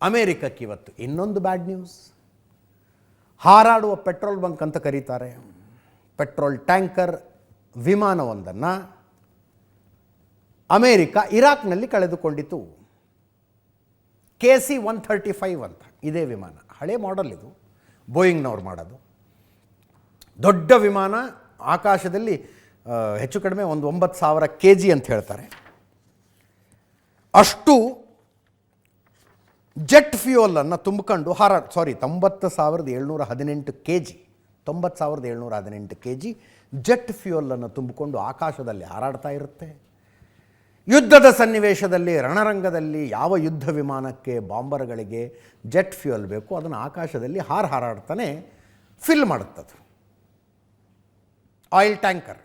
ಅಮೇರಿಕಕ್ಕೆ ಇವತ್ತು ಇನ್ನೊಂದು bad news. ಹಾರಾಡುವ petrol bunk ಅಂತ ಕರೀತಾರೆ, ಪೆಟ್ರೋಲ್ ಟ್ಯಾಂಕರ್ ವಿಮಾನವೊಂದನ್ನು ಅಮೇರಿಕ ಇರಾಕ್ನಲ್ಲಿ ಕಳೆದುಕೊಂಡಿತು. KC-135 ಅಂತ ಇದೇ ವಿಮಾನ, ಹಳೆ ಮಾಡೆಲ್ ಇದು, ಬೋಯಿಂಗ್ನವ್ರು ಮಾಡೋದು. ದೊಡ್ಡ ವಿಮಾನ, ಆಕಾಶದಲ್ಲಿ ಹೆಚ್ಚು ಕಡಿಮೆ ಒಂದು 9,000 kg ಅಂತ ಹೇಳ್ತಾರೆ. ಅಷ್ಟು ಜೆಟ್ ಫ್ಯೂಯಲನ್ನು ತುಂಬಿಕೊಂಡು 90,718 kg 90,718 kg ಜೆಟ್ ಫ್ಯೂಯಲನ್ನು ತುಂಬಿಕೊಂಡು ಆಕಾಶದಲ್ಲಿ ಹಾರಾಡ್ತಾ ಇರುತ್ತೆ. ಯುದ್ಧದ ಸನ್ನಿವೇಶದಲ್ಲಿ, ರಣರಂಗದಲ್ಲಿ ಯಾವ ಯುದ್ಧ ವಿಮಾನಕ್ಕೆ, ಬಾಂಬರ್ಗಳಿಗೆ ಜೆಟ್ ಫ್ಯೂಯಲ್ ಬೇಕು, ಅದನ್ನು ಆಕಾಶದಲ್ಲಿ ಹಾರಾಡ್ತಾನೆ ಫಿಲ್ ಮಾಡುತ್ತದು. ಆಯಿಲ್ ಟ್ಯಾಂಕರ್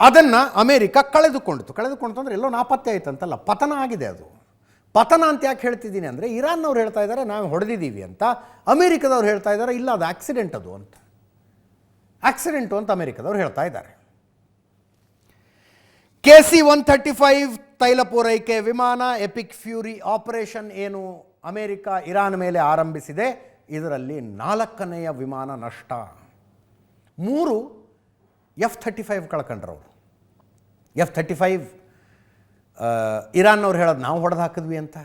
ಅದನ್ನು ಅಮೇರಿಕ ಕಳೆದುಕೊಂಡಿತು ಅಂದರೆ ಎಲ್ಲೋ ನಾಪತ್ತೆ ಆಯ್ತಂತಲ್ಲ, ಪತನ ಆಗಿದೆ. ಅದು ಪತನ ಅಂತ ಯಾಕೆ ಹೇಳ್ತಿದ್ದೀನಿ ಅಂದರೆ, ಇರಾನ್ನವ್ರು ಹೇಳ್ತಾ ಇದ್ದಾರೆ ನಾವು ಹೊಡೆದಿದ್ದೀವಿ ಅಂತ, ಅಮೇರಿಕದವ್ರು ಹೇಳ್ತಾ ಇದ್ದಾರೆ ಇಲ್ಲ ಅದು ಆಕ್ಸಿಡೆಂಟು ಅಂತ ಅಮೇರಿಕದವ್ರು ಹೇಳ್ತಾ ಇದ್ದಾರೆ. KC-135 ತೈಲ ಪೂರೈಕೆ ವಿಮಾನ ಎಪಿಕ್ ಫ್ಯೂರಿ ಆಪರೇಷನ್ ಏನು ಅಮೇರಿಕ ಇರಾನ್ ಮೇಲೆ ಆರಂಭಿಸಿದೆ, ಇದರಲ್ಲಿ 4ನೇ ವಿಮಾನ ನಷ್ಟ. 3 F-35 ಕಳ್ಕೊಂಡ್ರವರು. F-35 ಇರಾನ್ನವ್ರು ಹೇಳೋದು ನಾವು ಹೊಡೆದು ಹಾಕಿದ್ವಿ ಅಂತ.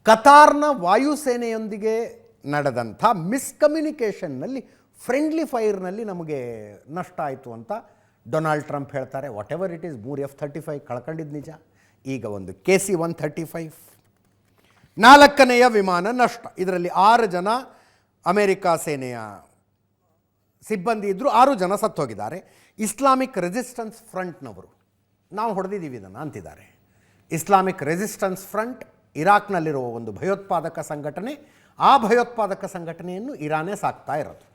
ಕತಾರ್ನ ವಾಯುಸೇನೆಯೊಂದಿಗೆ ನಡೆದಂಥ ಮಿಸ್ಕಮ್ಯುನಿಕೇಷನ್ನಲ್ಲಿ, ಫ್ರೆಂಡ್ಲಿ ಫೈರ್ನಲ್ಲಿ ನಮಗೆ ನಷ್ಟ ಆಯಿತು ಅಂತ ಡೊನಾಲ್ಡ್ ಟ್ರಂಪ್ ಹೇಳ್ತಾರೆ. What ever it is, 3 F-35 ಕಳ್ಕೊಂಡಿದ್ದು ನಿಜ. ಈಗ ಒಂದು KC-135 4ನೇ ವಿಮಾನ ನಷ್ಟ. ಇದರಲ್ಲಿ 6 ಜನ ಅಮೇರಿಕಾ ಸೇನೆಯ ಸಿಬ್ಬಂದಿ ಇದ್ದರು, 6 ಜನ ಸತ್ತೋಗಿದ್ದಾರೆ. ಇಸ್ಲಾಮಿಕ್ ರೆಸಿಸ್ಟೆನ್ಸ್ ಫ್ರಂಟ್ನವರು ನಾವು ಹೊಡೆದಿದ್ದೀವಿ ಇದನ್ನು ಅಂತಿದ್ದಾರೆ. ಇಸ್ಲಾಮಿಕ್ ರೆಸಿಸ್ಟೆನ್ಸ್ ಫ್ರಂಟ್ ಇರಾಕ್ನಲ್ಲಿರುವ ಒಂದು ಭಯೋತ್ಪಾದಕ ಸಂಘಟನೆ. ಆ ಭಯೋತ್ಪಾದಕ ಸಂಘಟನೆಯನ್ನು ಇರಾನೇ ಸಾಕ್ತಾ ಇರೋದು.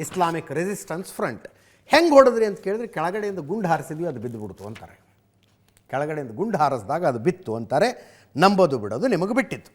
ಇಸ್ಲಾಮಿಕ್ ರೆಸಿಸ್ಟೆನ್ಸ್ ಫ್ರಂಟ್ ಹೆಂಗೆ ಹೊಡೆದ್ರಿ ಅಂತ ಕೇಳಿದ್ರೆ, ಕೆಳಗಡೆಯಿಂದ ಗುಂಡು ಹಾರಿಸಿದ್ವಿ ಅದು ಬಿದ್ದು ಬಿಡ್ತು ಅಂತಾರೆ. ಕೆಳಗಡೆಯಿಂದ ಗುಂಡು ಹಾರಿಸಿದಾಗ ಅದು ಬಿತ್ತು ಅಂತಾರೆ. ನಂಬೋದು ಬಿಡೋದು ನಿಮಗೆ ಬಿಟ್ಟಿತ್ತು.